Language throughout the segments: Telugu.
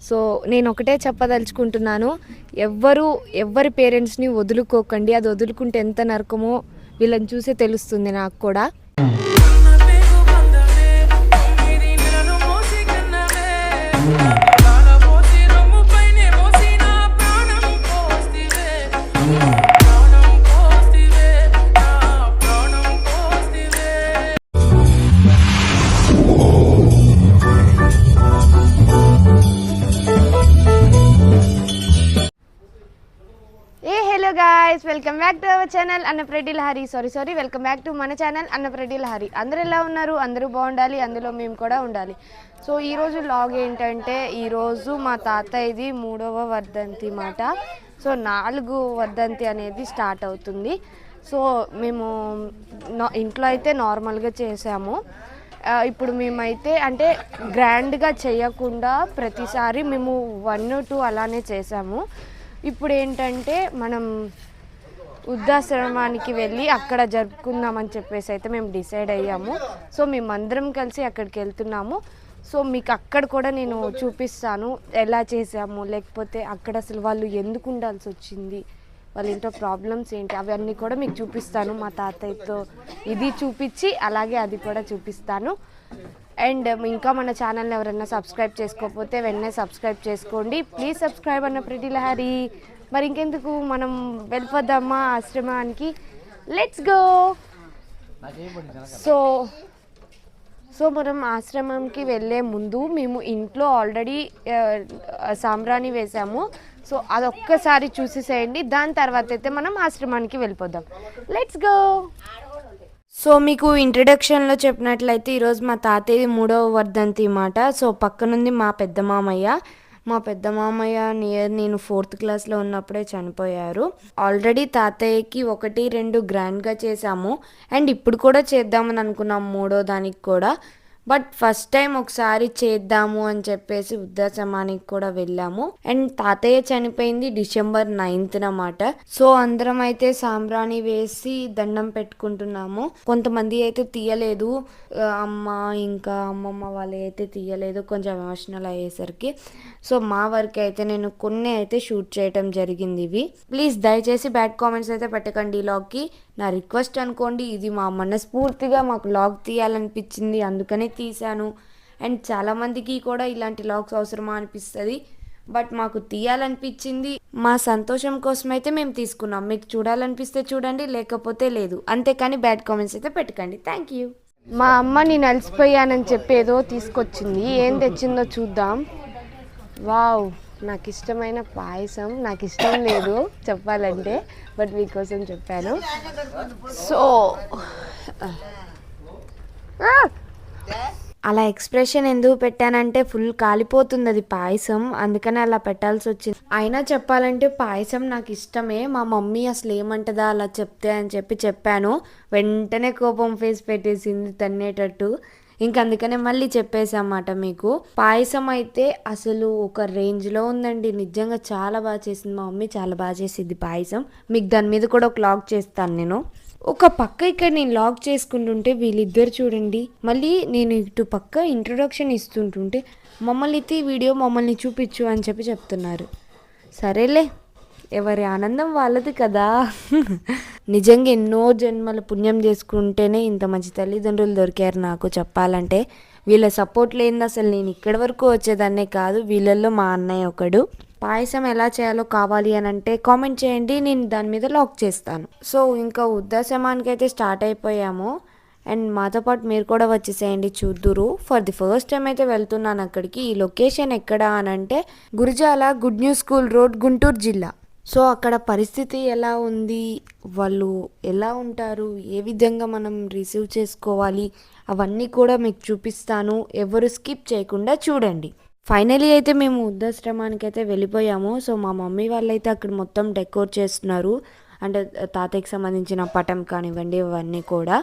సో నేను ఒకటే చెప్పదలుచుకుంటున్నాను, ఎవ్వరి పేరెంట్స్ని వదులుకోకండి. అది వదులుకుంటే ఎంత నరకమో వీళ్ళని చూసే తెలుస్తుంది నాకు కూడా. guys, welcome back to our channel Annapreddy Lahari. Sorry, welcome back to మన ఛానల్ Annapreddy Lahari. అందరూ ఎలా ఉన్నారు? అందరూ బాగుండాలి, అందులో మేము కూడా ఉండాలి. సో ఈ రోజు వ్లాగ్ ఏంటంటే, ఈ రోజు మా తాతయ్యది 3వ వర్ధంతి మాట. సో 4 వర్ధంతి అనేది స్టార్ట్ అవుతుంది. సో మేము ఇంట్లో అయితే నార్మల్గా చేసాము. ఇప్పుడు మేమైతే అంటే గ్రాండ్గా చేయకుండా ప్రతిసారి మేము 1 2 అలానే చేసాము. ఇప్పుడు ఏంటంటే మనం వృద్ధాశ్రమానికి వెళ్ళి అక్కడ జరుపుకుందామని చెప్పేసి అయితే మేము డిసైడ్ అయ్యాము. సో మేమందరం కలిసి అక్కడికి వెళ్తున్నాము. సో మీకు అక్కడ కూడా నేను చూపిస్తాను ఎలా చేసాము, లేకపోతే అక్కడ అసలు వాళ్ళు ఎందుకు ఉండాల్సి వచ్చింది, వాళ్ళ ఇంట్లో ప్రాబ్లమ్స్ ఏంటి, అవన్నీ కూడా మీకు చూపిస్తాను. మా తాతయ్యతో ఇది చూపించి అలాగే అది కూడా చూపిస్తాను. అండ్ ఇంకా మన ఛానల్ని ఎవరైనా సబ్స్క్రైబ్ చేసుకోకపోతే వెంటనే సబ్స్క్రైబ్ చేసుకోండి. Please subscribe Annapreddy Lahari. మరి ఇంకెందుకు మనం వెళ్ళిపోదామా ఆశ్రమానికి? Let's go. సో మనం ఆశ్రమంకి వెళ్ళే ముందు మేము ఇంట్లో ఆల్రెడీ సాంబ్రాణి వేసాము. సో అదొక్కసారి చూసేసేయండి, దాని తర్వాత అయితే మనం ఆశ్రమానికి వెళ్ళిపోదాం. Let's go. సో మీకు ఇంట్రడక్షన్లో చెప్పినట్లయితే ఈరోజు మా తాతయ్య 3వ వర్ధంతి మాట. సో పక్కనుంది మా పెద్ద మామయ్య నేను 4th క్లాస్లో ఉన్నప్పుడే చనిపోయారు. ఆల్రెడీ తాతయ్యకి 1 2 గ్రాండ్గా చేసాము, అండ్ ఇప్పుడు కూడా చేద్దామని అనుకున్నాం 3వ దానికి కూడా. బట్ ఫస్ట్ టైం ఒకసారి చేద్దాము అని చెప్పేసి వృద్ధాశ్రమానికి కూడా వెళ్ళాము. అండ్ తాతయ్య చనిపోయింది December 9th అన్నమాట. సో అందరం అయితే సాంబ్రాణి వేసి దండం పెట్టుకుంటున్నాము. కొంతమంది అయితే తీయలేదు, అమ్మ ఇంకా అమ్మమ్మ వాళ్ళు అయితే తీయలేదు, కొంచెం ఎమోషనల్ అయ్యేసరికి. సో మా వరకు అయితే నేను కొన్ని అయితే షూట్ చేయటం జరిగింది. ఇవి ప్లీజ్ దయచేసి బ్యాడ్ కామెంట్స్ అయితే పెట్టకండి. ఈ వ్లాగ్కి నా రిక్వెస్ట్ అనుకోండి. ఇది మా మనస్ఫూర్తిగా మాకు వ్లాగ్ తీయాలనిపించింది, అందుకనే తీశాను. అండ్ చాలామందికి కూడా ఇలాంటి వ్లాగ్స్ అవసరమా అనిపిస్తుంది, బట్ మాకు తీయాలనిపించింది. మా సంతోషం కోసం అయితే మేము తీసుకున్నాం. మీకు చూడాలనిపిస్తే చూడండి, లేకపోతే లేదు. అంతేకాని బ్యాడ్ కామెంట్స్ అయితే పెట్టకండి. Thank you. మా అమ్మ నేను అలసిపోయానని చెప్పి ఏదో తీసుకొచ్చింది. ఏం తెచ్చిందో చూద్దాం. వావ్, నాకు ఇష్టమైన పాయసం. నాకు ఇష్టం లేదు చెప్పాలంటే, బట్ మీకోసం చెప్పాను. సో అలా ఎక్స్ప్రెషన్ ఎందుకు పెట్టానంటే ఫుల్ కాలిపోతుంది అది పాయసం, అందుకని అలా పెట్టాల్సి వచ్చింది. అయినా చెప్పాలంటే పాయసం నాకు ఇష్టమే. మా మమ్మీ అసలు ఏమంటదా అలా చెప్తే అని చెప్పి చెప్పాను. వెంటనే కోపం ఫేస్ పెట్టేసింది తన్నేటట్టు. అందుకనే మళ్ళీ చెప్పేసన్నమాట మీకు. పాయసం అయితే అసలు ఒక రేంజ్లో ఉందండి, నిజంగా చాలా బాగా చేసింది మా మమ్మీ. చాలా బాగా చేసింది పాయసం. మీకు దాని మీద కూడా ఒక లాగ్ చేస్తాను నేను. ఒక పక్క ఇక్కడ నేను లాగ్ చేసుకుంటుంటే వీళ్ళిద్దరు చూడండి, మళ్ళీ నేను ఇటు పక్క ఇంట్రొడక్షన్ ఇస్తుంటుంటే మమ్మల్ని వీడియో మమ్మల్ని చూపించు అని చెప్పి చెప్తున్నారు. సరేలే, ఎవరి ఆనందం వాళ్ళది కదా. నిజంగా ఎన్నో జన్మల పుణ్యం చేసుకుంటేనే ఇంత మంచి తల్లిదండ్రులు దొరికారు నాకు. చెప్పాలంటే వీళ్ళ సపోర్ట్ లేనిది అసలు నేను ఇక్కడి వరకు వచ్చేదాన్నే కాదు. వీళ్ళల్లో మా అన్నయ్య ఒకడు. పాయసం ఎలా చేయాలో కావాలి అని అంటే కామెంట్ చేయండి, నేను దాని మీద లాక్ చేస్తాను. సో ఇంకా వృద్ధాశ్రమానికి అయితే స్టార్ట్ అయిపోయాము. అండ్ మాతో పాటు మీరు కూడా వచ్చేసేయండి, చూద్దురు. ఫర్ ది ఫస్ట్ టైం అయితే వెళ్తున్నాను అక్కడికి. ఈ లొకేషన్ ఎక్కడ అని అంటే Gurazala good news school road, Guntur జిల్లా. సో అక్కడ పరిస్థితి ఎలా ఉంది, వాళ్ళు ఎలా ఉంటారు, ఏ విధంగా మనం రిసీవ్ చేసుకోవాలి, అవన్నీ కూడా మీకు చూపిస్తాను. ఎవరు స్కిప్ చేయకుండా చూడండి. ఫైనలీ అయితే మేము వృద్ధాశ్రమానికి అయితే వెళ్ళిపోయాము. సో మా మమ్మీ వాళ్ళైతే అక్కడ మొత్తం డెకోర్ చేస్తున్నారు. అంటే తాతయ్యకి సంబంధించిన పటం కానివ్వండి ఇవన్నీ కూడా.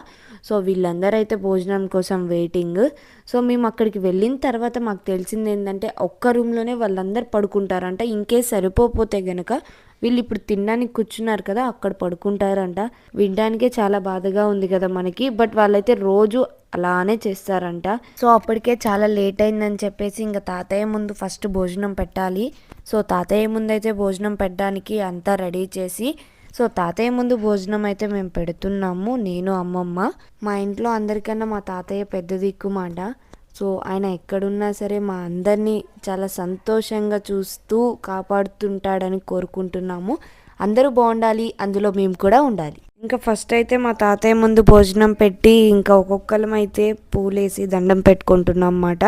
సో వీళ్ళందరూ అయితే భోజనం కోసం వెయిటింగ్. సో మేము అక్కడికి వెళ్ళిన తర్వాత మాకు తెలిసింది ఏంటంటే ఒక్క రూమ్లోనే వాళ్ళందరూ పడుకుంటారంట. ఇంకేస్ సరిపోతే గనక వీళ్ళు ఇప్పుడు తినడానికి కూర్చున్నారు కదా అక్కడ పడుకుంటారంట. వినడానికే చాలా బాధగా ఉంది కదా మనకి, బట్ వాళ్ళైతే రోజు అలానే చేస్తారంట. సో అప్పటికే చాలా లేట్ అయిందని చెప్పేసి ఇంకా తాతయ్య ముందు ఫస్ట్ భోజనం పెట్టాలి. సో తాతయ్య ముందు అయితే భోజనం పెట్టడానికి అంతా రెడీ చేసి, సో తాతయ్య ముందు భోజనం అయితే మేము పెడుతున్నాము, నేను అమ్మమ్మ. మా ఇంట్లో అందరికన్నా మా తాతయ్య పెద్ద దిక్కుమాట. సో ఆయన ఎక్కడున్నా సరే మా అందరినీ చాలా సంతోషంగా చూస్తూ కాపాడుతుంటాడని కోరుకుంటున్నాము. అందరూ బాగుండాలి, అందులో మేము కూడా ఉండాలి. ఇంకా ఫస్ట్ అయితే మా తాతయ్య ముందు భోజనం పెట్టి ఇంకా ఒక్కొక్కరం అయితే పూలేసి దండం పెట్టుకుంటున్నాం అన్నమాట.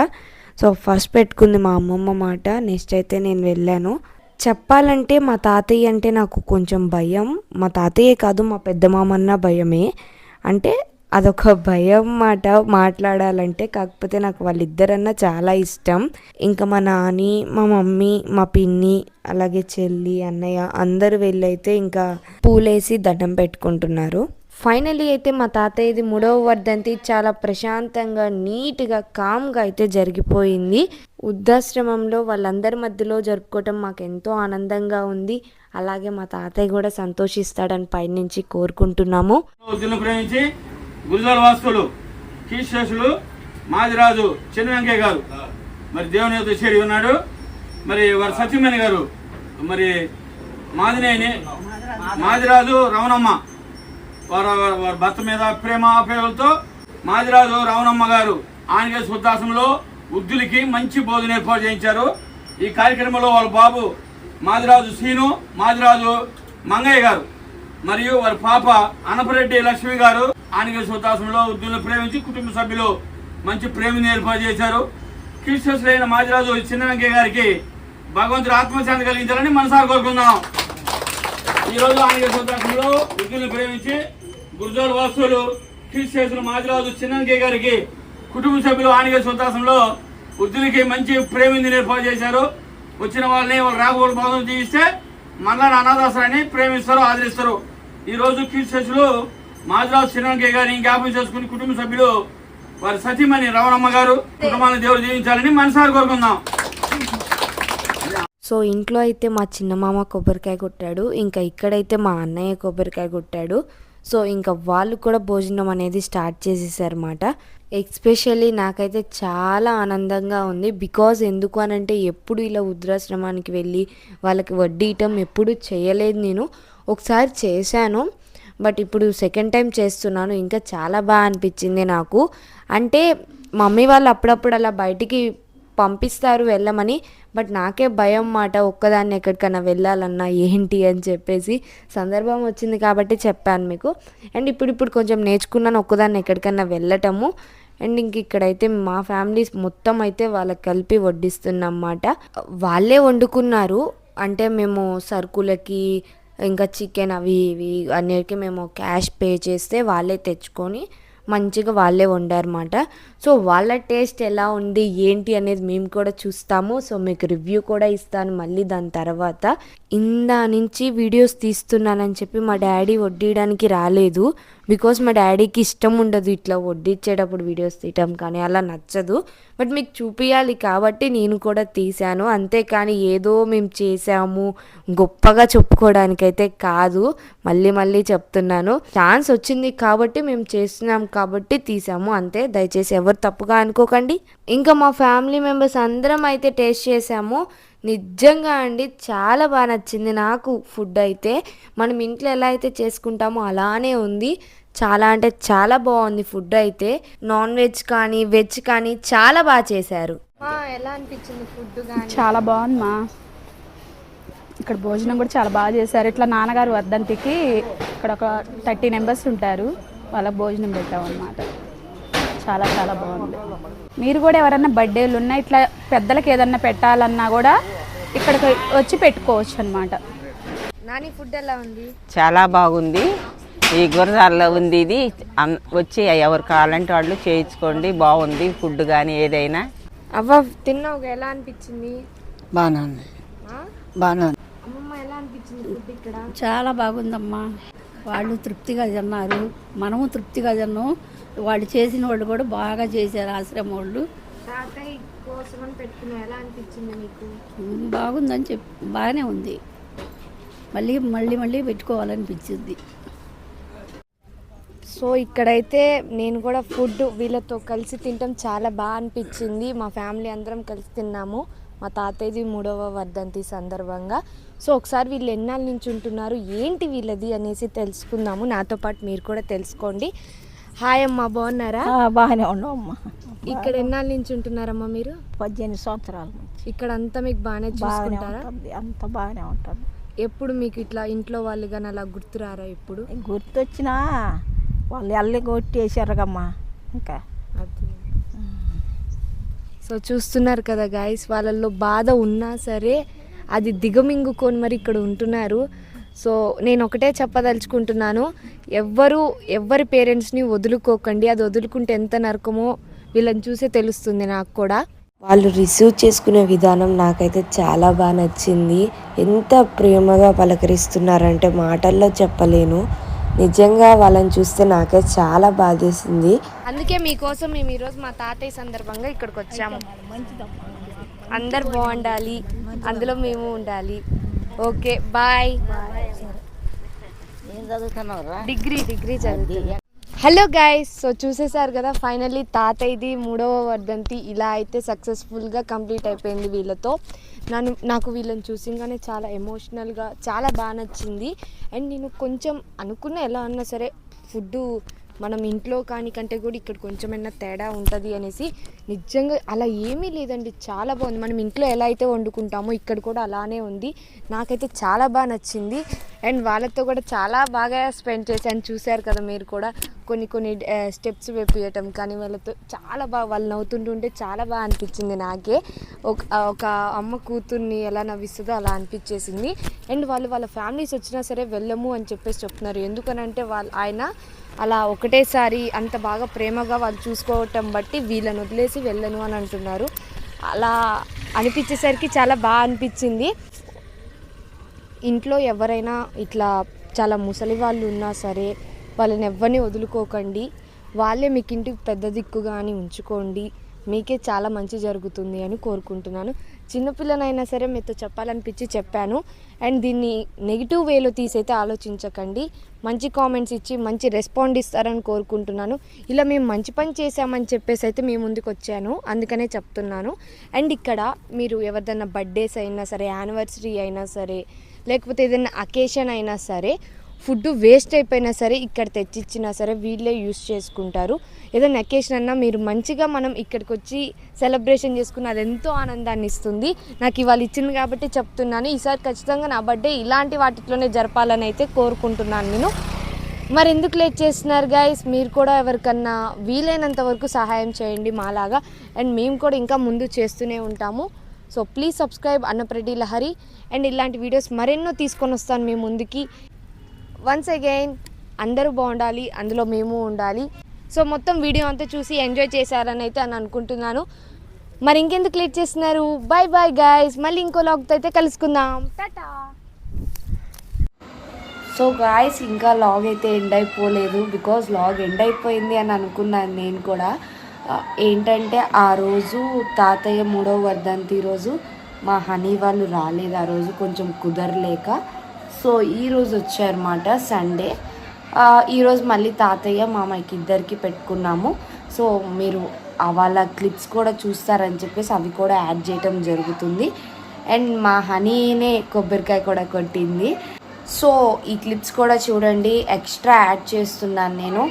సో ఫస్ట్ పెట్టుకుంది మా అమ్మమ్మ మాట, నెక్స్ట్ అయితే నేను వెళ్ళాను. చెప్పాలంటే మా తాతయ్య అంటే నాకు కొంచెం భయం. మా తాతయ్యే కాదు మా పెద్ద మామన్న భయమే. అంటే అదొక భయం మాట మాట్లాడాలంటే. కాకపోతే నాకు వాళ్ళిద్దరన్నా చాలా ఇష్టం. ఇంకా మా నాని, మా మమ్మీ, మా పిన్ని, అలాగే చెల్లి, అన్నయ్య అందరూ వెళ్ళైతే ఇంకా పూలేసి దండం పెట్టుకుంటున్నారు. ఫైనలీ అయితే మా తాతయ్యది 3వ వర్ధంతి చాలా ప్రశాంతంగా నీట్గా కామ్గా అయితే జరిగిపోయింది. వృద్ధాశ్రమంలో వాళ్ళందరి మధ్యలో జరుపుకోవటం మాకు ఎంతో ఆనందంగా ఉంది. అలాగే మా తాతయ్య కూడా సంతోషిస్తాడని పైనుంచి కోరుకుంటున్నాము. గురుజాల వాస్తులు కీశేషులు మాదిరాజు చిన్న వెంకయ్య గారు మరి దేవుని యొక్క చేరి ఉన్నాడు. మరి వారి సత్యమణి గారు మరి మాదినేని మాదిరాజు రమణమ్మ వారి భర్త మీద ప్రేమ ఆప్యాయలతో మాదిరాజు రమణమ్మ గారు ఆంజనేయ వృద్ధాశ్రమంలో వృద్ధులకి మంచి భోజనం ఏర్పాటు చేయించారు. ఈ కార్యక్రమంలో వాళ్ళ బాబు మాదిరాజు శ్రీను, మాదిరాజు మంగయ్య గారు మరియు వారి పాప అనపరెడ్డి లక్ష్మి గారు ఆంజనేయ వృద్ధాశ్రమంలో వృద్ధులను ప్రేమించి కుటుంబ సభ్యులు మంచి ప్రేమను ఏర్పాటు చేశారు. క్రీస్తులైన మాదిరాజు చిన్న వెంకయ్య గారికి భగవంతుడు ఆత్మశాంతి కలిగించాలని మనసారి కోరుకుందాం. ఈ రోజు ఆంజనేయ వృద్ధాశ్రమంలో వృద్ధులను ప్రేమించి గురుజోల వాస్తువులు క్రీస్తుల మాదిరాజు చిన్న వెంకయ్య గారికి కుటుంబ సభ్యులు ఆంజనేయ వృద్ధాశ్రమంలో వృద్ధులకి మంచి ప్రేమను ఏర్పాటు చేశారు. వచ్చిన వాళ్ళని వాళ్ళు రాకపోవడం బాధను తీయిస్తే మళ్ళా అనాథాశ్రాన్ని ప్రేమిస్తారు, ఆదరిస్తారు. ఈ రోజు క్రీస్తులు మాదిరాజు చిన్న వెంకయ్య గారిని జ్ఞాపకం చేసుకుని కుటుంబ సభ్యులు వారి సతీమణి రమణమ్మ గారు కుటుంబాన్ని దేవుడు జీవించాలని మనసారి కోరుకుందాం. సో ఇంట్లో అయితే మా చిన్నమామ కొబ్బరికాయ కొట్టాడు, ఇంకా ఇక్కడైతే మా అన్నయ్య కొబ్బరికాయ కొట్టాడు. సో ఇంకా వాళ్ళు కూడా భోజనం అనేది స్టార్ట్ చేసేసారన్నమాట. ఎస్పెషల్లీ నాకైతే చాలా ఆనందంగా ఉంది. బికాజ్ ఎందుకు అనంటే ఎప్పుడు ఇలా వృద్ధాశ్రమానికి వెళ్ళి వాళ్ళకి వడ్డీయటం ఎప్పుడు చేయలేదు. నేను ఒకసారి చేశాను, బట్ ఇప్పుడు సెకండ్ టైం చేస్తున్నాను. ఇంకా చాలా బాగా అనిపించింది నాకు. అంటే మమ్మీ వాళ్ళు అప్పుడప్పుడు అలా బయటికి పంపిస్తారు వెళ్ళమని, బట్ నాకే భయం మాట ఒక్కదాన్ని ఎక్కడికైనా వెళ్ళాలన్నా ఏంటి అని చెప్పేసి. సందర్భం వచ్చింది కాబట్టి చెప్పాను మీకు. అండ్ ఇప్పుడు కొంచెం నేర్చుకున్నాను ఒక్కదాన్ని ఎక్కడికైనా వెళ్ళటము. అండ్ ఇంక ఇక్కడైతే మా ఫ్యామిలీస్ మొత్తం అయితే వాళ్ళకి కలిపి వడ్డిస్తున్నమాట. వాళ్ళే వండుకున్నారు. అంటే మేము సరుకులకి ఇంకా చికెన్ అవి ఇవి అన్నిటికీ మేము క్యాష్ పే చేస్తే వాళ్ళే తెచ్చుకొని మంచిగా వాళ్ళే వండారన్నమాట. సో వాళ్ళ టేస్ట్ ఎలా ఉంది ఏంటి అనేది మేము కూడా చూస్తాము. సో మీకు రివ్యూ కూడా ఇస్తాను మళ్ళీ దాని తర్వాత. ఇందా నుంచి వీడియోస్ తీస్తున్నానని చెప్పి మా డాడీ వడ్డీయడానికి రాలేదు. బికాస్ మా డాడీకి ఇష్టం ఉండదు ఇట్లా వడ్డించేటప్పుడు వీడియోస్ తీయటం, కానీ అలా నచ్చదు. బట్ మీకు చూపించాలి కాబట్టి నేను కూడా తీశాను. అంతేకాని ఏదో మేము చేసాము గొప్పగా చెప్పుకోవడానికైతే కాదు. మళ్ళీ చెప్తున్నాను, ఛాన్స్ వచ్చింది కాబట్టి మేము చేస్తున్నాం కాబట్టి తీసాము అంతే. దయచేసి ఎవరు తప్పుగా అనుకోకండి. ఇంకా మా ఫ్యామిలీ మెంబర్స్ అందరం అయితే టేస్ట్ చేసాము. నిజంగా అండి చాలా బాగా నచ్చింది నాకు. ఫుడ్ అయితే మనం ఇంట్లో ఎలా అయితే చేసుకుంటామో అలానే ఉంది. చాలా అంటే చాలా బాగుంది ఫుడ్ అయితే. నాన్ వెజ్ కానీ వెజ్ కానీ చాలా బాగా చేశారు. ఎలా అనిపించింది ఫుడ్? చాలా బాగుంది మా. ఇక్కడ భోజనం కూడా చాలా బాగా చేశారు. ఇట్లా నాన్నగారు వర్ధంతికి ఇక్కడ ఒక 30 మెంబర్స్ ఉంటారు, వాళ్ళకి భోజనం పెట్టామన్నమాట. చాలా చాలా బాగుంది. మీరు కూడా ఎవరన్నా బర్త్డేలు ఉన్నా ఇట్లా పెద్దలకు ఏదన్నా పెట్టాలన్నా కూడా ఇక్కడికి వచ్చి పెట్టుకోవచ్చు అనమాట. నాని ఫుడ్ ఎలా ఉంది? చాలా బాగుంది. ఈ గురజాల్లో ఉంది ఇది. వచ్చి ఎవరు కావాలంటే వాళ్ళు చేయించుకోండి. బాగుంది ఫుడ్ కానీ ఏదైనా. అవ్వ తిన్నావు, ఎలా అనిపించింది? బాగానే ఉంది, బాగానే ఉంది. అమ్మమ్మ ఎలా అనిపించింది ఫుడ్ ఇక్కడ? చాలా బాగుందమ్మా. వాళ్ళు తృప్తిగా తిన్నారు, మనము తృప్తిగా తిన్నాం. వాళ్ళు చేసిన వాళ్ళు కూడా బాగా చేశారు, ఆశ్రమం వాళ్ళు. తాతయ్య కోసం అని పెట్టుకున్నా, ఎలా అనిపించింది మీకు? బాగుందని బాగానే ఉంది. మళ్ళీ మళ్ళీ మళ్ళీ పెట్టుకోవాలనిపించింది. సో ఇక్కడైతే నేను కూడా ఫుడ్ వీళ్ళతో కలిసి తినటం చాలా బాగా అనిపించింది. మా ఫ్యామిలీ అందరం కలిసి తిన్నాము, మా తాతయ్యది 3వ వర్ధంతి సందర్భంగా. సో ఒకసారి వీళ్ళు ఎన్నాళ్ళ నుంచి ఉంటున్నారు, ఏంటి వీళ్ళది అనేసి తెలుసుకుందాము. నాతో పాటు మీరు కూడా తెలుసుకోండి. హాయ్ అమ్మ, బాగున్నారా? బాగానే ఉన్నాం అమ్మా. ఇక్కడ ఎన్నాళ్ళ నుంచి ఉంటున్నారమ్మా మీరు? 18 సంవత్సరాల నుంచి. ఇక్కడ అంతా మీకు బాగానే చూసుకుంటారా? అంత బాగానే ఉంటుంది. ఎప్పుడు మీకు ఇట్లా ఇంట్లో వాళ్ళు కానీ అలా గుర్తురారా? ఇప్పుడు గుర్తొచ్చినా వాళ్ళు ఎల్లి కొట్టేసారుగమ్మా. ఇంకా అది సో చూస్తున్నారు కదా గాయస్, వాళ్ళల్లో బాధ ఉన్నా సరే అది దిగమింగుకొని మరి ఇక్కడ ఉంటున్నారు. సో నేను ఒకటే చెప్పదలుచుకుంటున్నాను, ఎవరి పేరెంట్స్ని వదులుకోకండి. అది వదులుకుంటే ఎంత నరకమో వీళ్ళని చూసే తెలుస్తుంది నాకు కూడా. వాళ్ళు రిసీవ్ చేసుకునే విధానం నాకైతే చాలా బాగా నచ్చింది. ఎంత ప్రేమగా పలకరిస్తున్నారంటే మాటల్లో చెప్పలేను. నిజంగా వాళ్ళని చూస్తే నాకే చాలా బాధేసింది. అందుకే మీకోసం మేము ఈరోజు మా తాతయ్య సందర్భంగా ఇక్కడికి వచ్చాము. అందరు బాగుండాలి, అందులో మేము ఉండాలి. Okay bye. డిగ్రీ చదువుతున్నా. హలో గైస్, సో చూసేసారు కదా, ఫైనల్లీ తాతయ్యది 3వ వర్ధంతి ఇలా అయితే సక్సెస్ఫుల్గా కంప్లీట్ అయిపోయింది వీళ్ళతో. నాకు వీళ్ళని చూసింగానే చాలా ఎమోషనల్గా చాలా బాగా నచ్చింది. అండ్ నేను కొంచెం అనుకున్న ఎలా అన్నా సరే ఫుడ్డు మనం ఇంట్లో కంటే కూడా ఇక్కడ కొంచెమైనా తేడా ఉంటుంది అనేసి. నిజంగా అలా ఏమీ లేదండి, చాలా బాగుంది. మనం ఇంట్లో ఎలా అయితే వండుకుంటామో ఇక్కడ కూడా అలానే ఉంది. నాకైతే చాలా బాగా నచ్చింది. అండ్ వాళ్ళతో కూడా చాలా బాగా స్పెండ్ చేశాను. చూశారు కదా మీరు కూడా, కొన్ని స్టెప్స్ వేపియటం కానీ వాళ్ళతో చాలా బాగా, వాళ్ళు నవ్వుతుంటుంటే చాలా బాగా అనిపించింది నాకే. ఒక అమ్మ కూతుర్ని ఎలా నవ్విస్తుందో అలా అనిపించేసింది. అండ్ వాళ్ళ ఫ్యామిలీస్ వచ్చినా సరే వెళ్ళము అని చెప్పేసి చెప్తున్నారు. ఎందుకనంటే ఆయన అలా ఒకటేసారి అంత బాగా ప్రేమగా వాళ్ళు చూసుకోవటం బట్టి వీళ్ళని వదిలేసి వెళ్ళను అని అంటున్నారు. అలా అనిపించేసరికి చాలా బాగా అనిపించింది. ఇంట్లో ఎవరైనా ఇట్లా చాలా ముసలి వాళ్ళు ఉన్నా సరే వాళ్ళని ఎవరిని వదులుకోకండి. వాళ్ళే మీకు ఇంటికి పెద్ద దిక్కుగా అని ఉంచుకోండి. మీకే చాలా మంచి జరుగుతుంది అని కోరుకుంటున్నాను. చిన్నపిల్లనైనా సరే మీతో చెప్పాలనిపించి చెప్పాను. అండ్ దీన్ని నెగిటివ్ వేలో తీసైతే ఆలోచించకండి. మంచి కామెంట్స్ ఇచ్చి మంచి రెస్పాండ్ ఇస్తారని కోరుకుంటున్నాను. ఇలా మేము మంచి పని చేశామని చెప్పేసి అయితే మీ ముందుకు వచ్చాను, అందుకనే చెప్తున్నాను. అండ్ ఇక్కడ మీరు ఎవరిదైనా బర్త్డేస్ అయినా సరే, యానివర్సరీ అయినా సరే, లేకపోతే ఏదైనా అకేషన్ అయినా సరే, ఫుడ్ వేస్ట్ అయిపోయినా సరే ఇక్కడ తెచ్చిచ్చినా సరే వీళ్ళే యూస్ చేసుకుంటారు. ఏదైనా అకేషన్ అన్నా మీరు మంచిగా మనం ఇక్కడికి వచ్చి సెలబ్రేషన్ చేసుకున్న అది ఎంతో ఆనందాన్ని ఇస్తుంది. నాకు ఇవాళ ఇచ్చింది కాబట్టి చెప్తున్నాను. ఈసారి ఖచ్చితంగా నా బర్త్డే ఇలాంటి వాటిలోనే జరపాలని అయితే కోరుకుంటున్నాను నేను. మరి ఎందుకు లేట్ చేస్తున్నారు గైస్? మీరు కూడా ఎవరికన్నా వీలైనంత వరకు సహాయం చేయండి మాలాగా. అండ్ మేము కూడా ఇంకా ముందు చేస్తూనే ఉంటాము. So please subscribe Annapreddy Lahari. And ఇలాంటి వీడియోస్ మరెన్నో తీసుకొని వస్తాను మీ ముందుకి. వన్స్ అగైన్ అందరూ బాగుండాలి, అందులో మేము ఉండాలి. సో మొత్తం వీడియో అంతా చూసి ఎంజాయ్ చేశారని అయితే అని అనుకుంటున్నాను. మరి ఇంకెందుకు లేట్ చేస్తున్నారు? బాయ్ బాయ్ గైస్, మళ్ళీ ఇంకో లాగ్తో అయితే కలుసుకుందాం. టాటా. సో గాయస్, ఇంకా లాగ్ అయితే ఎండ్ అయిపోలేదు. బికాజ్ లాగ్ ఎండ్ అయిపోయింది అని అనుకున్నాను నేను కూడా. ఏంటంటే ఆ రోజు తాతయ్య 3వ వర్ధంతి రోజు మా హనీ వాళ్ళు రాలేదు. ఆ రోజు కొంచెం కుదరలేక సో ఈరోజు వచ్చారన్నమాట, సండే. ఈరోజు మళ్ళీ తాతయ్య మామయ్యకి ఇద్దరికి పెట్టుకున్నాము. సో మీరు వాళ్ళ క్లిప్స్ కూడా చూస్తారని చెప్పేసి అవి కూడా యాడ్ చేయటం జరుగుతుంది. అండ్ మా హనీనే కొబ్బరికాయ కూడా కొట్టింది. సో ఈ క్లిప్స్ కూడా చూడండి, ఎక్స్ట్రా యాడ్ చేస్తున్నాను నేను.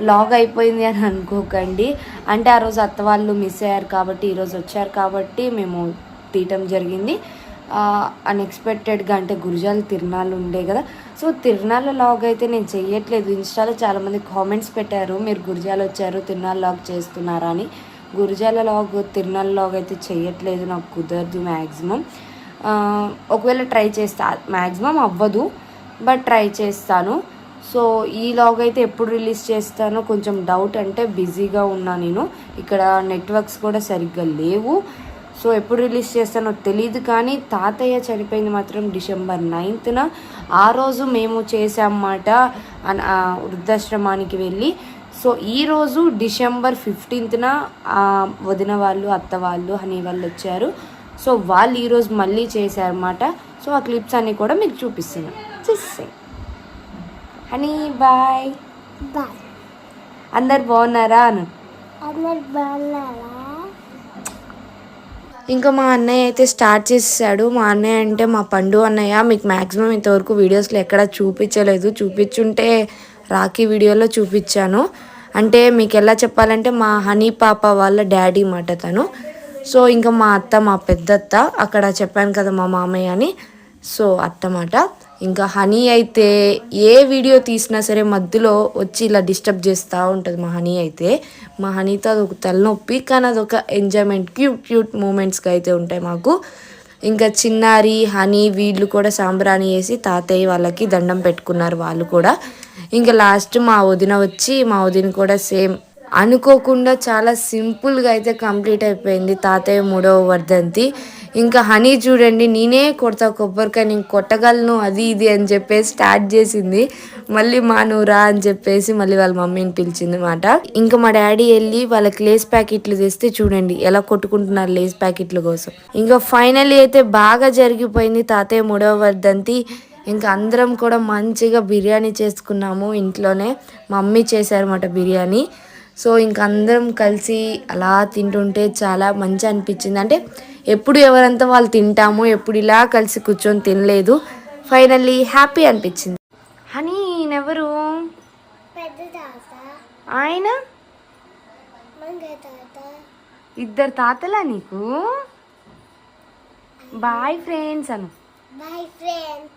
లాగ్ అయిపోయింది అని అనుకోకండి. అంటే ఆ రోజు అత్త వాళ్ళు మిస్ అయ్యారు కాబట్టి ఈరోజు వచ్చారు కాబట్టి మేము తీయటం జరిగింది. అన్ఎక్స్పెక్టెడ్గా, అంటే గురిజాల తిరునాళ్ళు ఉండే కదా. సో తిరునాళ్ళ లాగ్ అయితే నేను చెయ్యట్లేదు. ఇన్స్టాలో చాలామంది కామెంట్స్ పెట్టారు, మీరు గురిజాల వచ్చారు తిరునాళ్ళ లాగ్ చేస్తున్నారా అని. గురిజాల లాగ్ తిరునాళ్ళ లాగ్ అయితే చెయ్యట్లేదు, నాకు కుదరదు మ్యాక్సిమం. ఒకవేళ ట్రై చేస్తా, మ్యాక్సిమం అవ్వదు బట్ ట్రై చేస్తాను. సో ఈ లాగ్ అయితే ఎప్పుడు రిలీజ్ చేస్తానో కొంచెం డౌట్, అంటే బిజీగా ఉన్నా నేను. ఇక్కడ నెట్వర్క్స్ కూడా సరిగ్గా లేవు. సో ఎప్పుడు రిలీజ్ చేస్తానో తెలియదు, కానీ తాతయ్య చనిపోయింది మాత్రం డిసెంబర్ 9th. ఆ రోజు మేము చేసామన్నమాట వృద్ధాశ్రమానికి వెళ్ళి. సో ఈరోజు డిసెంబర్ 15th వదిన వాళ్ళు, అత్త వాళ్ళు, హనీ వాళ్ళు వచ్చారు. సో వాళ్ళు ఈరోజు మళ్ళీ చేశారన్నమాట. సో ఆ క్లిప్స్ అన్నీ కూడా మీకు చూపిస్తున్నాను, చూసే. Honey bye. బాయ్. అందరు బాగున్నారా అను. అందరు బాగున్నారా? ఇంకా మా అన్నయ్య అయితే స్టార్ట్ చేసేసాడు. మా అన్నయ్య అంటే మా పండు అన్నయ్య. మీకు మ్యాక్సిమం ఇంతవరకు వీడియోస్లో ఎక్కడా చూపించలేదు, చూపించుంటే రాఖీ వీడియోలో చూపించాను. అంటే మీకు ఎలా చెప్పాలంటే మా హనీ పాప వాళ్ళ డాడీ మాట తను. సో ఇంకా మా అత్త, మా పెద్దత్త, అక్కడ చెప్పాను కదా మా మామయ్య అని, సో అత్త మాట. ఇంకా హనీ అయితే ఏ వీడియో తీసినా సరే మధ్యలో వచ్చి ఇలా డిస్టర్బ్ చేస్తూ ఉంటుంది మా హనీ అయితే. మా హనీతో అదొక తలనొప్పి, కానీ అదొక ఎంజాయ్మెంట్, క్యూట్ మూమెంట్స్గా అయితే ఉంటాయి మాకు. ఇంకా చిన్నారి, హనీ వీళ్ళు కూడా సాంబ్రాణి వేసి తాతయ్య వాళ్ళకి దండం పెట్టుకున్నారు వాళ్ళు కూడా. ఇంకా లాస్ట్ మా వదిన వచ్చి, మా వదిన కూడా సేమ్ అనుకోకుండా చాలా సింపుల్గా అయితే కంప్లీట్ అయిపోయింది తాతయ్య 3వ వర్ధంతి. ఇంకా హనీ చూడండి, నేనే కొడతా కొబ్బరికాయ, నేను కొట్టగలను అది ఇది అని చెప్పేసి స్టార్ట్ చేసింది. మళ్ళీ మానూరా అని చెప్పేసి మళ్ళీ వాళ్ళ మమ్మీని పిలిచింది మాట. ఇంకా మా డాడీ వెళ్ళి వాళ్ళకి లేస్ ప్యాకెట్లు తెస్తే చూడండి ఎలా కొట్టుకుంటున్నారు లేస్ ప్యాకెట్ల కోసం. ఇంకా ఫైనల్లీ అయితే బాగా జరిగిపోయింది తాతయ్య 3వ వర్ధంతి. ఇంకా అందరం కూడా మంచిగా బిర్యానీ చేసుకున్నాము ఇంట్లోనే. మమ్మీ చేశారన్నమాట బిర్యానీ. సో ఇంకా అందరం కలిసి అలా తింటుంటే చాలా మంచి అనిపించింది. అంటే ఎప్పుడు ఎవరంతా వాళ్ళు తింటాము, ఎప్పుడు ఇలా కలిసి కూర్చొని తినలేదు. ఫైనల్లీ హ్యాపీ అనిపించింది. హనీ ఎవరు? పెద్ద తాత, ఆయన మంగ తాత. ఇద్దరు తాతలా నీకు? బాయ్ ఫ్రెండ్స్ అను. Boy friend.